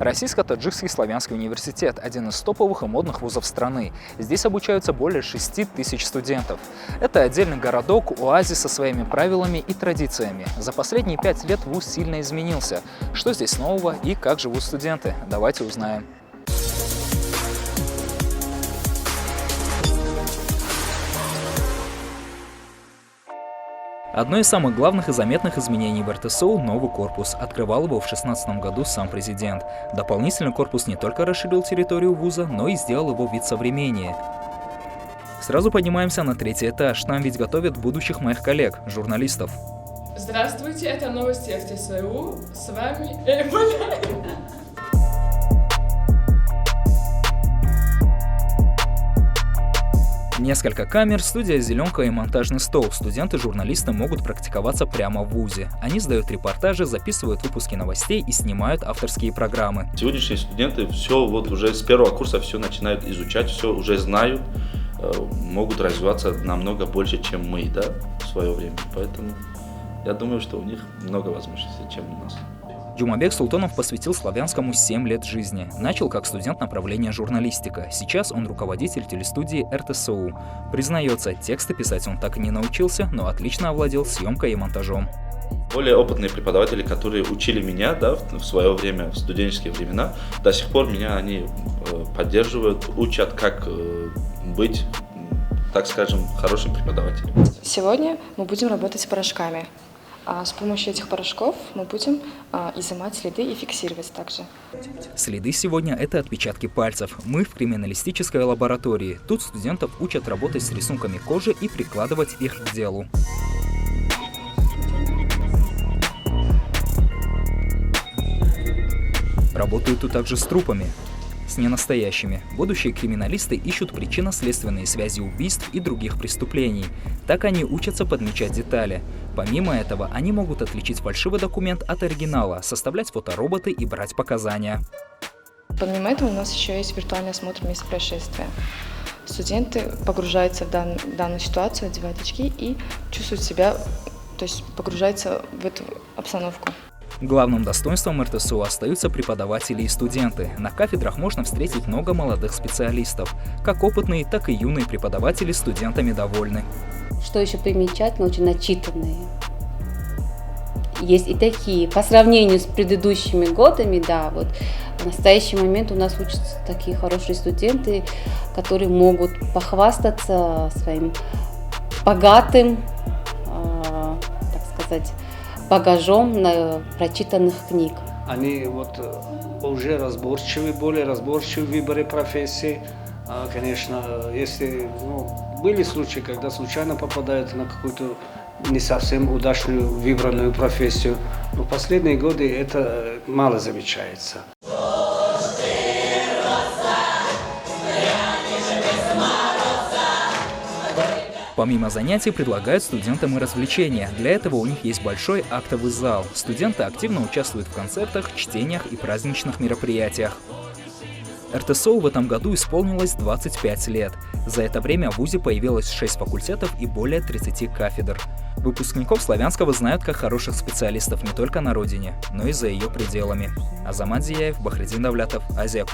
Российско-таджикский славянский университет – один из топовых и модных вузов страны. Здесь обучаются более 6000 студентов. Это отдельный городок, оазис со своими правилами и традициями. За последние 5 лет вуз сильно изменился. Что здесь нового и как живут студенты? Давайте узнаем. Одно из самых главных и заметных изменений в РТСУ – новый корпус. Открывал его в 2016 году сам президент. Дополнительно корпус не только расширил территорию вуза, но и сделал его вид современнее. Сразу поднимаемся на 3-й этаж. Там ведь готовят будущих моих коллег, журналистов. Здравствуйте, это новости РТСУ. С вами... Несколько камер, студия «Зеленка» и монтажный стол. Студенты-журналисты могут практиковаться прямо в вузе. Они сдают репортажи, записывают выпуски новостей и снимают авторские программы. Сегодняшние студенты все вот уже с первого курса все начинают изучать, все уже знают, могут развиваться намного больше, чем мы, да, в свое время. Поэтому я думаю, что у них много возможностей, чем у нас. Джумабек Султонов посвятил славянскому 7 лет жизни. Начал как студент направления журналистика. Сейчас он руководитель телестудии РТСУ. Признается, тексты писать он так и не научился, но отлично овладел съемкой и монтажом. Более опытные преподаватели, которые учили меня, да, в свое время, в студенческие времена, до сих пор меня они поддерживают, учат, как быть, так скажем, хорошим преподавателем. Сегодня мы будем работать с порошками. А с помощью этих порошков мы будем изымать следы и фиксировать также. Следы сегодня – это отпечатки пальцев. Мы в криминалистической лаборатории. Тут студентов учат работать с рисунками кожи и прикладывать их к делу. Работают тут также с трупами. С ненастоящими. Будущие криминалисты ищут причинно-следственные связи убийств и других преступлений. Так они учатся подмечать детали. Помимо этого, они могут отличить фальшивый документ от оригинала, составлять фотороботы и брать показания. Помимо этого у нас еще есть виртуальный осмотр места происшествия. Студенты погружаются в данную ситуацию, одевают очки и чувствуют себя, то есть погружаются в эту обстановку. Главным достоинством РТСУ остаются преподаватели и студенты. На кафедрах можно встретить много молодых специалистов. Как опытные, так и юные преподаватели студентами довольны. Что еще примечательно, очень начитанные. Есть и такие. По сравнению с предыдущими годами, да, вот в настоящий момент у нас учатся такие хорошие студенты, которые могут похвастаться своим богатым, так сказать, багажом прочитанных книг. Они вот уже разборчивы, более разборчивы в выборе профессии. Конечно, если были случаи, когда случайно попадают на какую-то не совсем удачную выбранную профессию, но в последние годы это мало замечается. Помимо занятий предлагают студентам и развлечения. Для этого у них есть большой актовый зал. Студенты активно участвуют в концертах, чтениях и праздничных мероприятиях. РТСУ в этом году исполнилось 25 лет. За это время в вузе появилось 6 факультетов и более 30 кафедр. Выпускников славянского знают как хороших специалистов не только на родине, но и за ее пределами. Азамат Зияев, Бахридин Давлятов, Азия+.